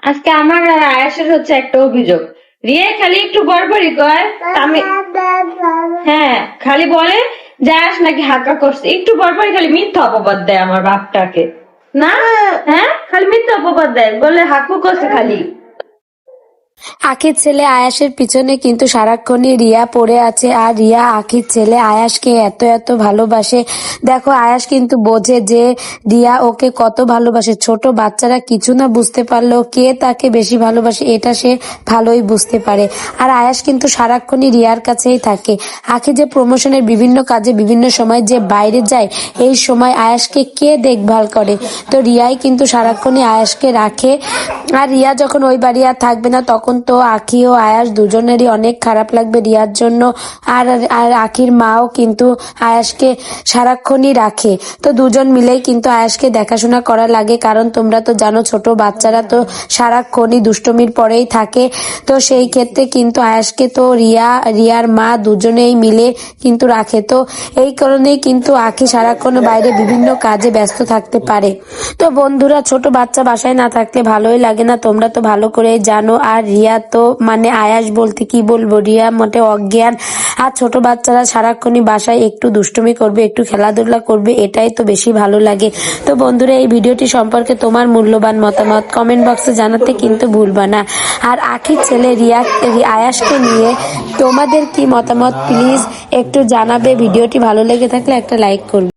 আজকে আমার আর আয়াসের হচ্ছে একটা অভিযোগ। রিয়া খালি একটু বড়বড়ি কয়, আমি হ্যাঁ খালি বলে যে আয়াস নাকি হাঁকা করছে, একটু বড়বড়ি খালি মিথ্যা অপবাদ দেয় আমার বাপটাকে। না হ্যাঁ খালি মিথ্যা অপবাদ দেয়, বলে হাঁকু করছে খালি। আখির ছেলে আয়াসের পিছনে কিন্তু সারাক্ষণই রিয়া পড়ে আছে, আর রিয়া আখির ছেলে আয়াসকে এত এত ভালোবাসে। দেখো আয়াস কিন্তু বোঝে যে রিয়া ওকে কত ভালোবাসে। ছোট বাচ্চারা কিছু না বুঝতে পারলেও কে তাকে বেশি ভালোবাসে এটা সে ভালোই বুঝতে পারে। আর আয়াস কিন্তু সারাক্ষণই রিয়ার কাছেই থাকে। আখি যে প্রমোশনের বিভিন্ন কাজে বিভিন্ন সময় যে বাইরে যায়, এই সময় আয়াসকে কে দেখভাল করে? তো রিয়াই কিন্তু সারাক্ষণই আয়াসকে রাখে। আর রিয়া যখন ওই বাড়ি আর থাকবে না, তখন তো আখি ও আয়াস দুজনেরই অনেক খারাপ লাগবে রিয়ার জন্য। আর আর আখির মাও কিন্তু আয়াসকে সারাক্ষণই রাখে। তো দুজন মিলেই কিন্তু আয়াসকে দেখাশোনা করা লাগে, কারণ তোমরা তো জানো ছোট বাচ্চারা তো সারাক্ষণই দুষ্টমির পরেই থাকে। তো সেই ক্ষেত্রে কিন্তু আয়াসকে তো রিয়ার মা দুজনেই মিলে কিন্তু রাখে। তো এই কারণেই কিন্তু আখি সারাক্ষণ বাইরে বিভিন্ন কাজে ব্যস্ত থাকতে পারে। তো বন্ধুরা, ছোট বাচ্চা বাসায় না থাকলে ভালোই লাগে না, তোমরা তো ভালো করেই জানো। আর রিয়া তো মানে আয়াস বলতে কি বলবো, রিয়া মোটে অজ্ঞান। আর ছোট বাচ্চারা সারাক্ষণই বাসায় একটু দুষ্টুমি করবে, একটু খেলাধুলা করবে, এটাই তো বেশি ভালো লাগে। তো বন্ধুরা, এই ভিডিওটি সম্পর্কে তোমার মূল্যবান মতামত কমেন্ট বক্সে জানাতে কিন্তু ভুলবা না। আর আখির ছেলে আয়াসকে নিয়ে তোমাদের কি মতামত প্লিজ একটু জানাবে। ভিডিওটি ভালো লেগে থাকলে একটা লাইক করবে।